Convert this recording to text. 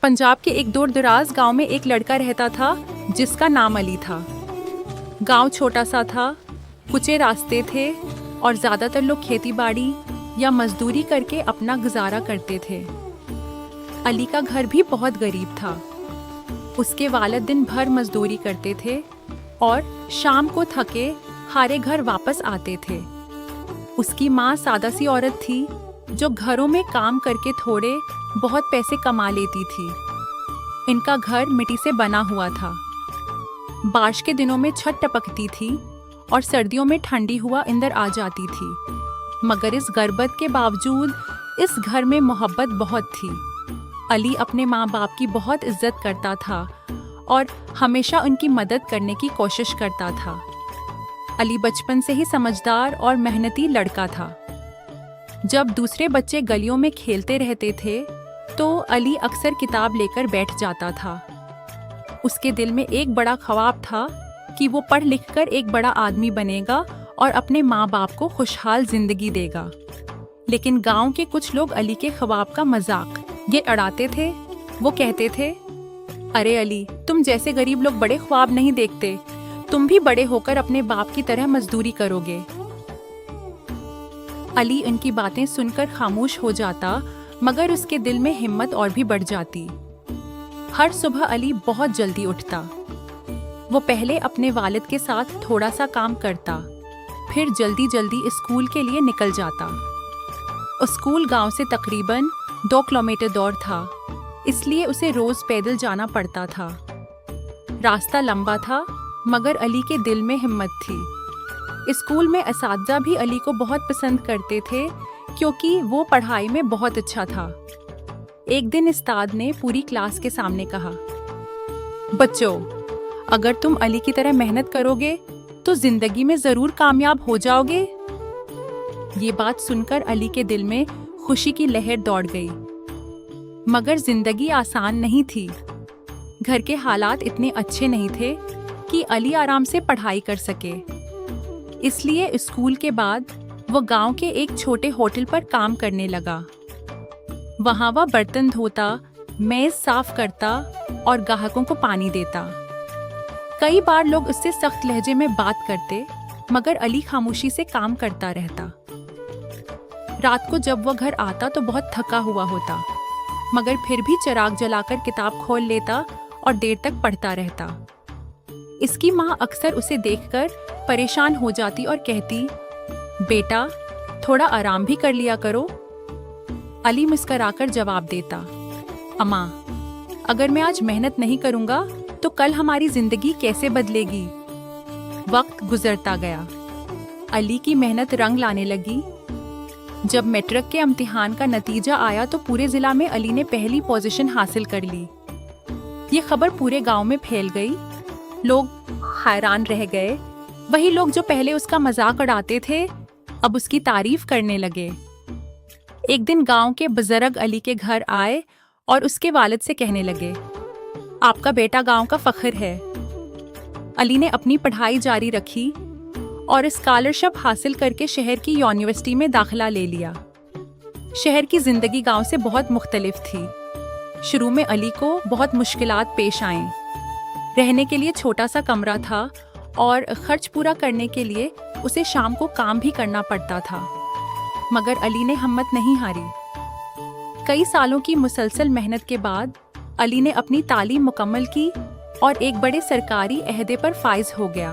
पंजाब के एक दूर दराज गांव में एक लड़का रहता था जिसका नाम अली था। गांव छोटा सा था, कुचे रास्ते थे और ज़्यादातर लोग खेती बाड़ी या मजदूरी करके अपना गुजारा करते थे। अली का घर भी बहुत गरीब था। उसके वालिद दिन भर मजदूरी करते थे और शाम को थके हारे घर वापस आते थे। उसकी माँ सादा सी औरत थी जो घरों में काम करके थोड़े बहुत पैसे कमा लेती थी। इनका घर मिट्टी से बना हुआ था। बारिश के दिनों में छत टपकती थी और सर्दियों में ठंडी हवा अंदर आ जाती थी, मगर इस गुर्बत के बावजूद इस घर में मोहब्बत बहुत थी। अली अपने माँ बाप की बहुत इज्जत करता था और हमेशा उनकी मदद करने की कोशिश करता था। अली बचपन से ही समझदार और मेहनती लड़का था। जब दूसरे बच्चे गलियों में खेलते रहते थे तो अली अक्सर किताब लेकर बैठ जाता था। उसके दिल में एक बड़ा ख्वाब था कि वो पढ़ लिख कर एक बड़ा आदमी बनेगा और अपने माँ बाप को खुशहाल जिंदगी देगा। लेकिन गांव के कुछ लोग अली के ख्वाब का मजाक ये उड़ाते थे। वो कहते थे, अरे अली, तुम जैसे गरीब लोग बड़े ख्वाब नहीं देखते, तुम भी बड़े होकर अपने बाप की तरह मजदूरी करोगे। अली उनकी बातें सुनकर खामोश हो जाता, मगर उसके दिल में हिम्मत और भी बढ़ जाती। हर सुबह अली बहुत जल्दी उठता। वो पहले अपने वालिद के साथ थोड़ा सा काम करता, फिर जल्दी जल्दी स्कूल के लिए निकल जाता। स्कूल गांव से तकरीबन 2 किलोमीटर दूर था, इसलिए उसे रोज पैदल जाना पड़ता था। रास्ता लंबा था, मगर अली के दिल में हिम्मत थी। स्कूल में असातिज़ा भी अली को बहुत पसंद करते थे क्योंकि वो पढ़ाई में बहुत अच्छा था। एक दिन उस्ताद ने पूरी क्लास के सामने कहा, बच्चों, अगर तुम अली की तरह मेहनत करोगे तो जिंदगी में जरूर कामयाब हो जाओगे। ये बात सुनकर अली के दिल में खुशी की लहर दौड़ गई। मगर जिंदगी आसान नहीं थी। घर के हालात इतने अच्छे नहीं थे कि अली आराम से पढ़ाई कर सके। इसलिए स्कूल के बाद वो गांव के एक छोटे होटल पर काम करने लगा। वहां वह बर्तन धोता, मेज साफ करता और ग्राहकों को पानी देता। कई बार लोग उससे सख्त लहजे में बात करते, मगर अली खामोशी से काम करता रहता। रात को जब वह घर आता तो बहुत थका हुआ होता, मगर फिर भी चिराग जलाकर किताब खोल लेता और देर तक पढ़ता रहता। इसकी माँ अक्सर उसे देखकर परेशान हो जाती और कहती, बेटा, थोड़ा आराम भी कर लिया करो। अली मुस्कुराकर जवाब देता, अम्मा, अगर मैं आज मेहनत नहीं करूंगा तो कल हमारी जिंदगी कैसे बदलेगी। वक्त गुजरता गया। अली की मेहनत रंग लाने लगी। जब मैट्रिक के इम्तिहान का नतीजा आया तो पूरे जिला में अली ने पहली पोजीशन हासिल कर ली। ये खबर पूरे गांव में फैल गई। लोग हैरान रह गए। वही लोग जो पहले उसका मजाक उड़ाते थे अब उसकी तारीफ करने लगे। एक दिन गांव के बुजुर्ग अली के घर आए और उसके वालिद से कहने लगे, आपका बेटा गांव का फख्र है। अली ने अपनी पढ़ाई जारी रखी और स्कॉलरशिप हासिल करके शहर की यूनिवर्सिटी में दाखिला ले लिया। शहर की जिंदगी गांव से बहुत मुख्तलिफ थी। शुरू में अली को बहुत मुश्किलात पेश आईं। रहने के लिए छोटा सा कमरा था और खर्च पूरा करने के लिए उसे शाम को काम भी करना पड़ता था, मगर अली ने हिम्मत नहीं हारी। कई सालों की मुसलसल मेहनत के बाद अली ने अपनी तालीम मुकम्मल की और एक बड़े सरकारी अहदे पर फाइज हो गया।